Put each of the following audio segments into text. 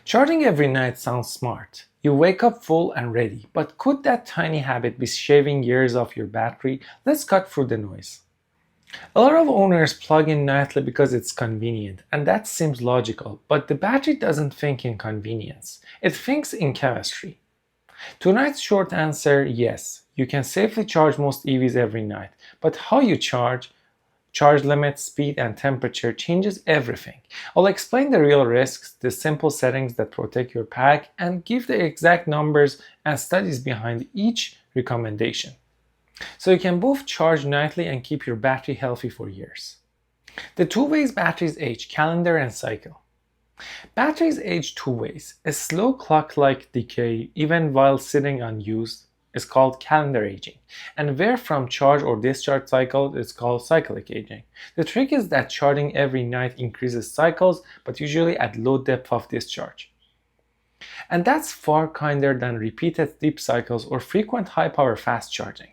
Charging every night sounds smart. You wake up full and ready, but could that tiny habit be shaving years off your battery? Let's cut through the noise. A lot of owners plug in nightly because it's convenient, and that seems logical, but the battery doesn't think in convenience. It thinks in chemistry. Tonight's short answer, yes, you can safely charge most EVs every night, but how you charge limit, speed, and temperature changes everything. I'll explain the real risks, the simple settings that protect your pack, and give the exact numbers and studies behind each recommendation, so you can both charge nightly and keep your battery healthy for years. The two ways batteries age: calendar and cycle. Batteries age two ways. A slow clock-like decay, even while sitting unused, is called calendar aging, and where from charge or discharge cycle is called cyclic aging. The trick is that charging every night increases cycles, but usually at low depth of discharge. And that's far kinder than repeated deep cycles or frequent high-power fast charging.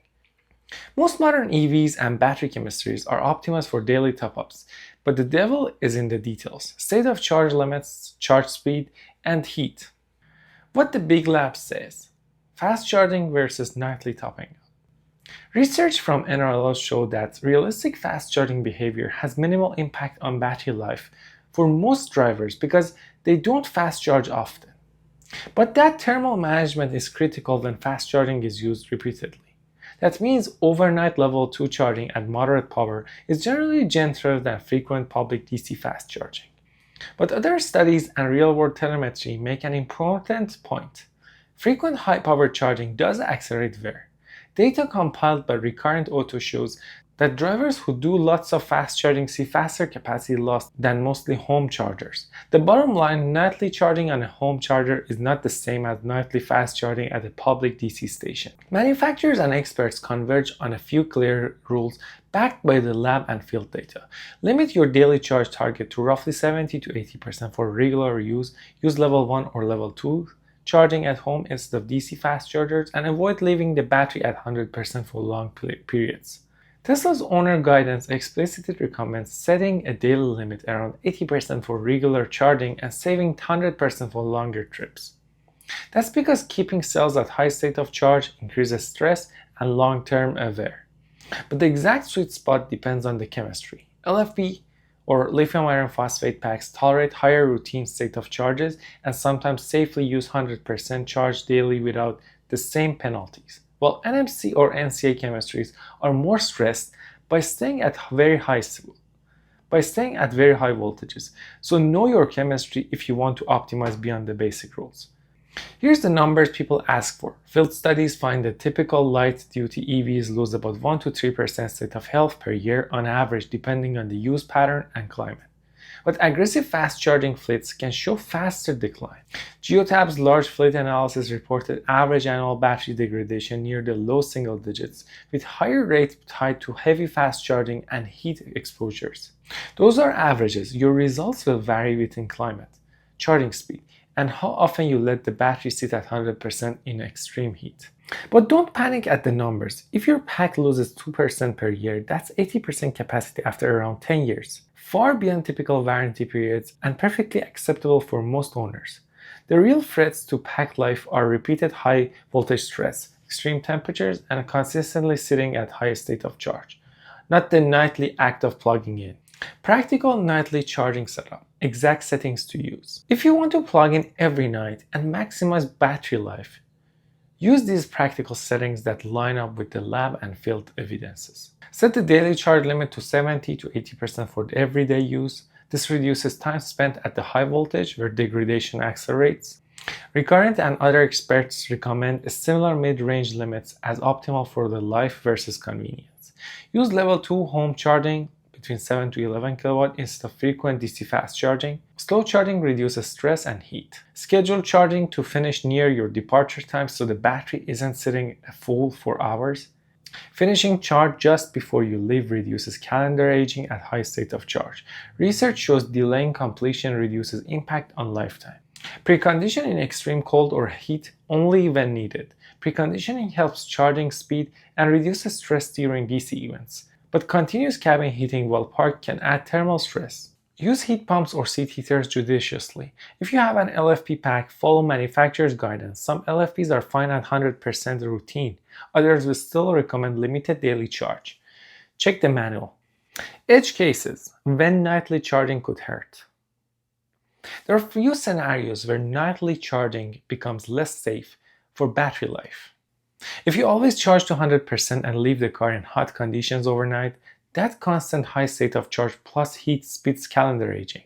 Most modern EVs and battery chemistries are optimized for daily top-ups, but the devil is in the details: state of charge limits, charge speed, and heat. What the big lab says: fast charging versus nightly topping up. Research from NREL showed that realistic fast charging behavior has minimal impact on battery life for most drivers because they don't fast charge often. But that thermal management is critical when fast charging is used repeatedly. That means overnight level 2 charging at moderate power is generally gentler than frequent public DC fast charging. But other studies and real-world telemetry make an important point. Frequent high-power charging does accelerate wear. Data compiled by Recurrent Auto shows that drivers who do lots of fast charging see faster capacity loss than mostly home chargers. The bottom line: nightly charging on a home charger is not the same as nightly fast charging at a public DC station. Manufacturers and experts converge on a few clear rules backed by the lab and field data. Limit your daily charge target to roughly 70 to 80% for regular use. Use level 1 or level 2 charging at home instead of DC fast chargers, and avoid leaving the battery at 100% for long periods. Tesla's owner guidance explicitly recommends setting a daily limit around 80% for regular charging and saving 100% for longer trips. That's because keeping cells at high state of charge increases stress and long-term wear. But the exact sweet spot depends on the chemistry. LFP or lithium iron phosphate packs tolerate higher routine state of charges and sometimes safely use 100% charge daily without the same penalties, while NMC or NCA chemistries are more stressed by staying at very high voltages. So know your chemistry if you want to optimize beyond the basic rules. Here's the numbers people ask for. Field studies find that typical light-duty EVs lose about 1 to 3% state of health per year on average, depending on the use pattern and climate. But aggressive fast charging fleets can show faster decline. Geotab's large fleet analysis reported average annual battery degradation near the low single digits, with higher rates tied to heavy fast charging and heat exposures. Those are averages. Your results will vary within climate, charging speed, and how often you let the battery sit at 100% in extreme heat. But don't panic at the numbers. If your pack loses 2% per year, that's 80% capacity after around 10 years. Far beyond typical warranty periods and perfectly acceptable for most owners. The real threats to pack life are repeated high voltage stress, extreme temperatures, and consistently sitting at high state of charge, not the nightly act of plugging in. Practical nightly charging setup. Exact settings to use. If you want to plug in every night and maximize battery life, use these practical settings that line up with the lab and field evidences. Set the daily charge limit to 70 to 80% for everyday use. This reduces time spent at the high voltage where degradation accelerates. Recurrent and other experts recommend similar mid-range limits as optimal for the life versus convenience. Use level 2 home charging between 7 to 11 kW instead of frequent DC fast charging. Slow charging reduces stress and heat. Schedule charging to finish near your departure time so the battery isn't sitting full for hours. Finishing charge just before you leave reduces calendar aging at high state of charge. Research shows delaying completion reduces impact on lifetime. Precondition in extreme cold or heat only when needed. Preconditioning helps charging speed and reduces stress during DC events. But continuous cabin heating while parked can add thermal stress. Use heat pumps or seat heaters judiciously. If you have an LFP pack, follow manufacturer's guidance. Some LFPs are fine at 100% routine. Others will still recommend limited daily charge. Check the manual. Edge cases, when nightly charging could hurt. There are few scenarios where nightly charging becomes less safe for battery life. If you always charge to 100% and leave the car in hot conditions overnight, that constant high state of charge plus heat speeds calendar aging.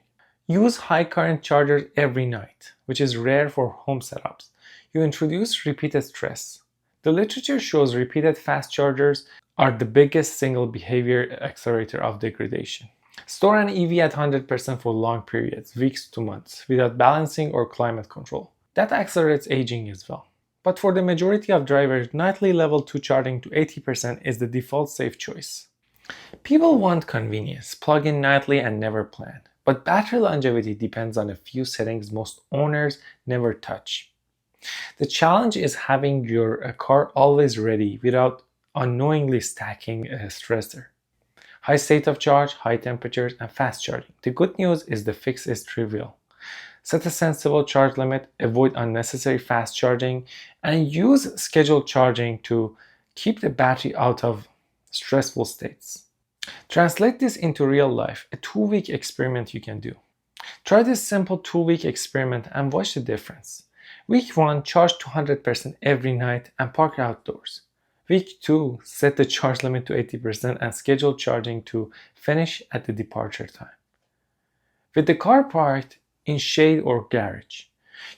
Use high current chargers every night, which is rare for home setups. You introduce repeated stress. The literature shows repeated fast chargers are the biggest single behavior accelerator of degradation. Store an EV at 100% for long periods, weeks to months, without balancing or climate control. That accelerates aging as well. But for the majority of drivers, nightly level 2 charging to 80% is the default safe choice. People want convenience, plug in nightly and never plan. But battery longevity depends on a few settings most owners never touch. The challenge is having your car always ready without unknowingly stacking a stressor. High state of charge, high temperatures, and fast charging. The good news is the fix is trivial. Set a sensible charge limit, avoid unnecessary fast charging, and use scheduled charging to keep the battery out of stressful states. Translate this into real life, a 2-week experiment you can do. Try this simple 2-week experiment and watch the difference. Week 1, charge to 100% every night and park outdoors. Week 2, set the charge limit to 80% and schedule charging to finish at the departure time. With the car parked in shade or garage,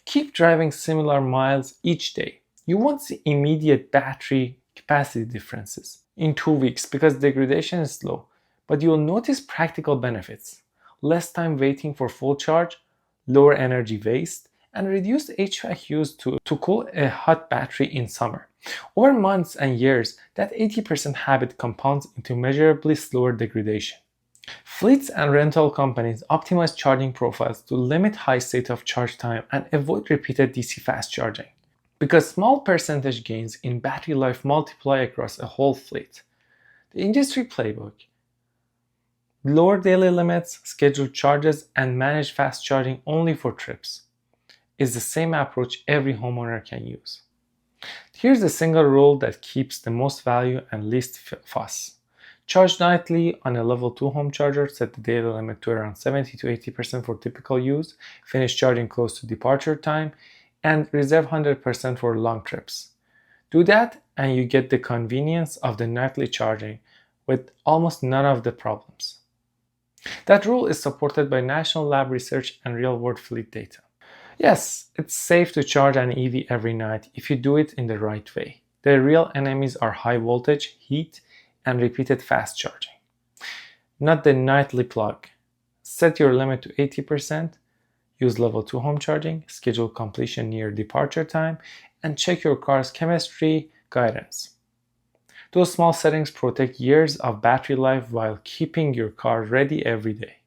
keep driving similar miles each day. You won't see immediate battery capacity differences in 2 weeks because degradation is slow, but you'll notice practical benefits. Less time waiting for full charge, lower energy waste, and reduced HVAC use to cool a hot battery in summer. Over months and years, that 80% habit compounds into measurably slower degradation. Fleets and rental companies optimize charging profiles to limit high state of charge time and avoid repeated DC fast charging. Because small percentage gains in battery life multiply across a whole fleet. The industry playbook: lower daily limits, schedule charges, and manage fast charging only for trips, is the same approach every homeowner can use. Here's the single rule that keeps the most value and least fuss. Charge nightly on a level 2 home charger, set the daily limit to around 70 to 80% for typical use, finish charging close to departure time, and reserve 100% for long trips. Do that and you get the convenience of the nightly charging with almost none of the problems. That rule is supported by national lab research and real-world fleet data. Yes, it's safe to charge an EV every night if you do it in the right way. The real enemies are high voltage, heat, and repeated fast charging, not the nightly plug. Set your limit to 80%, use level 2 home charging, schedule completion near departure time, and check your car's chemistry guidance. Those small settings protect years of battery life while keeping your car ready every day.